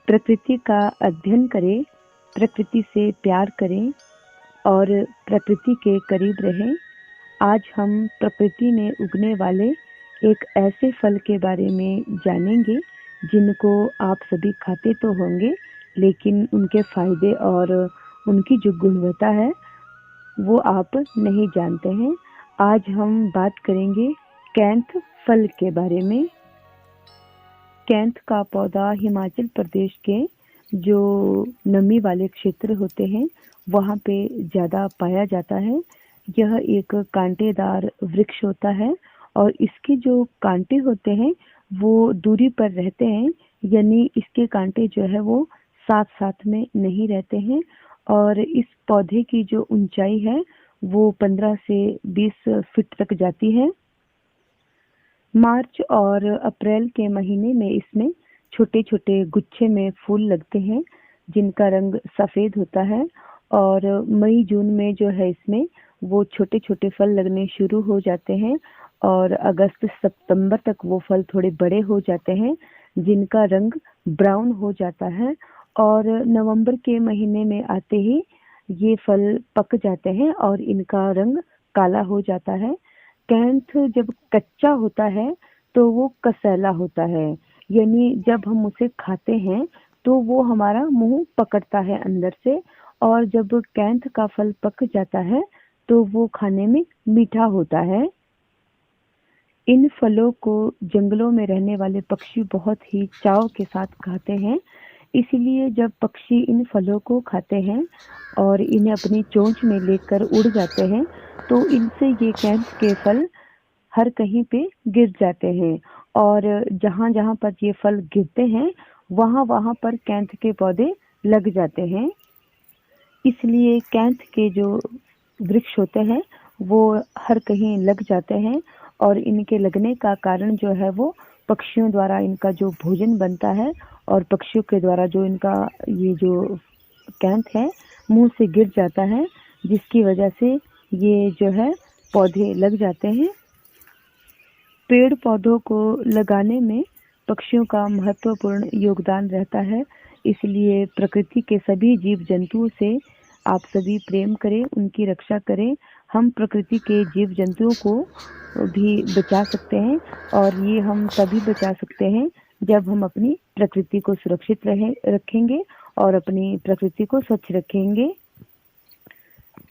प्रकृति का अध्ययन करें, प्रकृति से प्यार करें और प्रकृति के करीब रहें। आज हम प्रकृति में उगने वाले एक ऐसे फल के बारे में जानेंगे जिनको आप सभी खाते तो होंगे, लेकिन उनके फायदे और उनकी जो गुणवत्ता है वो आप नहीं जानते हैं। आज हम बात करेंगे कैंथ फल के बारे में। कैंथ का पौधा हिमाचल प्रदेश के जो नमी वाले क्षेत्र होते हैं वहाँ पे ज़्यादा पाया जाता है। यह एक कांटेदार वृक्ष होता है और इसके जो कांटे होते हैं वो दूरी पर रहते हैं, यानी इसके कांटे जो है वो साथ साथ में नहीं रहते हैं। और इस पौधे की जो ऊंचाई है वो 15 से 20 फीट तक जाती है। मार्च और अप्रैल के महीने में इसमें छोटे छोटे गुच्छे में फूल लगते हैं जिनका रंग सफ़ेद होता है। और मई जून में जो है इसमें वो छोटे छोटे फल लगने शुरू हो जाते हैं और अगस्त सितंबर तक वो फल थोड़े बड़े हो जाते हैं जिनका रंग ब्राउन हो जाता है। और नवंबर के महीने में आते ही ये फल पक जाते हैं और इनका रंग काला हो जाता है। कैंथ जब कच्चा होता है तो वो कसैला होता है, यानी जब हम उसे खाते हैं तो वो हमारा मुंह पकड़ता है अंदर से। और जब कैंथ का फल पक जाता है तो वो खाने में मीठा होता है। इन फलों को जंगलों में रहने वाले पक्षी बहुत ही चाव के साथ खाते हैं। इसलिए जब पक्षी इन फलों को खाते हैं और इन्हें अपनी चोंच में लेकर उड़ जाते हैं तो इनसे ये कैंथ के फल हर कहीं पे गिर जाते हैं। और जहाँ जहाँ पर ये फल गिरते हैं वहाँ वहाँ पर कैंथ के पौधे लग जाते हैं। इसलिए कैंथ के जो वृक्ष होते हैं वो हर कहीं लग जाते हैं और इनके लगने का कारण जो है वो पक्षियों द्वारा इनका जो भोजन बनता है और पक्षियों के द्वारा जो इनका ये जो कैंथ है मुंह से गिर जाता है, जिसकी वजह से ये जो है पौधे लग जाते हैं। पेड़ पौधों को लगाने में पक्षियों का महत्वपूर्ण योगदान रहता है। इसलिए प्रकृति के सभी जीव जंतुओं से आप सभी प्रेम करें, उनकी रक्षा करें। हम प्रकृति के जीव जंतुओं को भी बचा सकते हैं और ये हम तभी बचा सकते हैं जब हम अपनी प्रकृति को सुरक्षित रखेंगे और अपनी प्रकृति को स्वच्छ रखेंगे।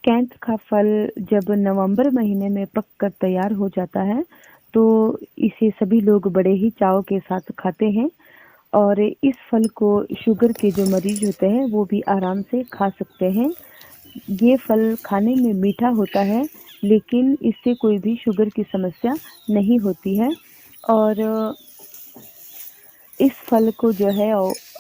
कैंथ का फल जब नवंबर महीने में पक कर तैयार हो जाता है तो इसे सभी लोग बड़े ही चाव के साथ खाते हैं। और इस फल को शुगर के जो मरीज होते हैं वो भी आराम से खा सकते हैं। ये फल खाने में मीठा होता है लेकिन इससे कोई भी शुगर की समस्या नहीं होती है। और इस फल को जो है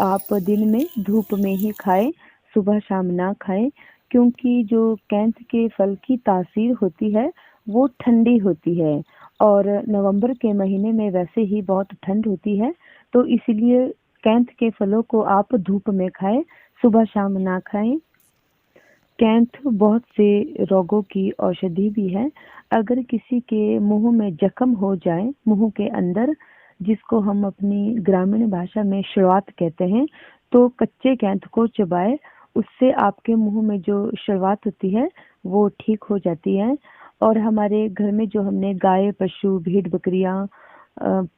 आप दिन में धूप में ही खाएं, सुबह शाम ना खाएं, क्योंकि जो कैंथ के फल की तासीर होती है वो ठंडी होती है और नवंबर के महीने में वैसे ही बहुत ठंड होती है। तो इसलिए कैंथ के फलों को आप धूप में खाएं, सुबह शाम ना खाएं। कैंथ बहुत से रोगों की औषधि भी है। अगर किसी के मुंह में जख्म हो जाए मुंह के अंदर, जिसको हम अपनी ग्रामीण भाषा में शुरुआत कहते हैं, तो कच्चे कैंथ को चबाए, उससे आपके मुंह में जो शुरुआत होती है वो ठीक हो जाती है। और हमारे घर में जो हमने गाय पशु भेड़ बकरियां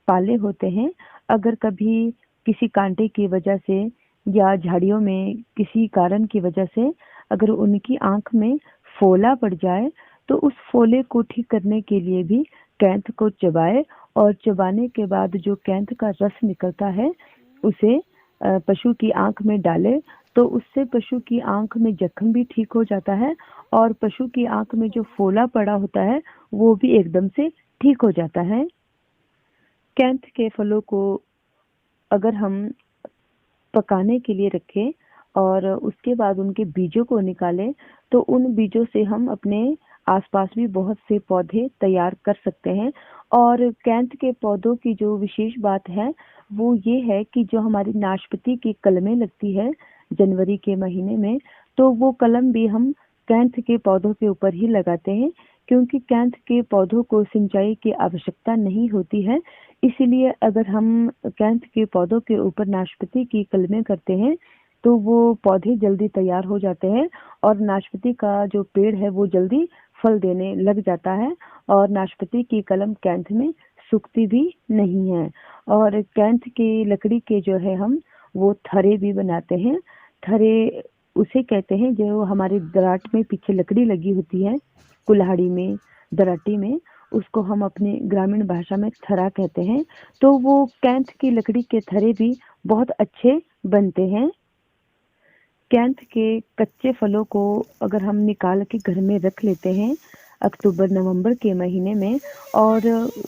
पाले होते हैं, अगर कभी किसी कांटे की वजह से या झाड़ियों में किसी कारण की वजह से अगर उनकी आंख में फोला पड़ जाए तो उस फोले को ठीक करने के लिए भी कैंथ को चबाए और चबाने के बाद जो कैंथ का रस निकलता है उसे पशु की आंख में डाले तो उससे पशु की आंख में जख्म भी ठीक हो जाता है और पशु की आंख में जो फोला पड़ा होता है वो भी एकदम से ठीक हो जाता है। कैंथ के फलों को अगर हम पकाने के लिए रखें और उसके बाद उनके बीजों को निकालें तो उन बीजों से हम अपने आसपास भी बहुत से पौधे तैयार कर सकते हैं। और कैंथ के पौधों की जो विशेष बात है वो ये है कि जो हमारी नाशपाती की कलमें लगती है जनवरी के महीने में, तो वो कलम भी हम कैंथ के पौधों के ऊपर ही लगाते हैं, क्योंकि कैंथ के पौधों को सिंचाई की आवश्यकता नहीं होती है। इसीलिए अगर हम कैंथ के पौधों के ऊपर नाशपाती की कलमें करते हैं तो वो पौधे जल्दी तैयार हो जाते हैं और नाशपाती का जो पेड़ है वो जल्दी फल देने लग जाता है और नाशपाती की कलम कैंथ में सूखती भी नहीं है। और कैंथ की लकड़ी के जो है हम वो थरे भी बनाते हैं। थरे उसे कहते हैं जो हमारे दराट में पीछे लकड़ी लगी होती है, कुल्हाड़ी में, दराटी में, उसको हम अपनी ग्रामीण भाषा में थरा कहते हैं। तो वो कैंथ की लकड़ी के थरे भी बहुत अच्छे बनते हैं। कैंथ के कच्चे फलों को अगर हम निकाल के घर में रख लेते हैं अक्टूबर नवंबर के महीने में और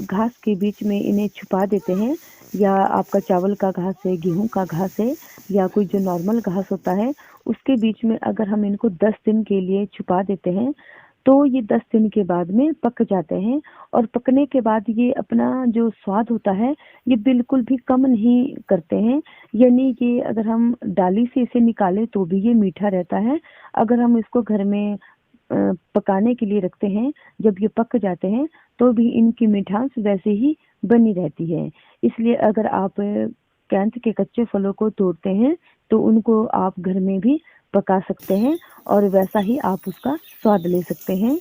घास के बीच में इन्हें छुपा देते हैं, या आपका चावल का घास है, गेहूं का घास है, या कोई जो नॉर्मल घास होता है उसके बीच में अगर हम इनको 10 दिन के लिए छुपा देते हैं तो ये 10 दिन के बाद में पक जाते हैं। और पकने के बाद ये अपना जो स्वाद होता है ये बिल्कुल भी कम नहीं करते हैं। यानी कि अगर हम डाली से इसे निकालें तो भी ये मीठा रहता है। अगर हम इसको घर में पकाने के लिए रखते हैं, जब ये पक जाते हैं तो भी इनकी मिठास वैसे ही बनी रहती है। इसलिए अगर आप कैंथ के कच्चे फलों को तोड़ते हैं तो उनको आप घर में भी पका सकते हैं और वैसा ही आप उसका स्वाद ले सकते हैं।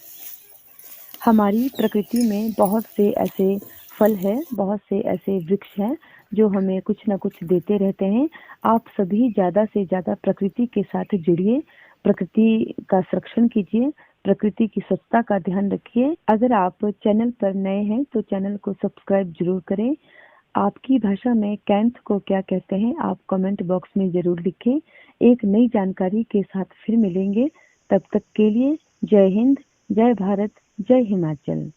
हमारी प्रकृति में बहुत से ऐसे फल हैं, बहुत से ऐसे वृक्ष हैं जो हमें कुछ न कुछ देते रहते हैं। आप सभी ज़्यादा से ज़्यादा प्रकृति के साथ जुड़िए, प्रकृति का संरक्षण कीजिए, प्रकृति की स्वच्छता का ध्यान रखिए। अगर आप चैनल पर नए हैं तो चैनल को सब्सक्राइब जरूर करें। आपकी भाषा में कैंथ को क्या कहते हैं आप कमेंट बॉक्स में ज़रूर लिखें। एक नई जानकारी के साथ फिर मिलेंगे। तब तक के लिए जय हिंद, जय भारत, जय हिमाचल।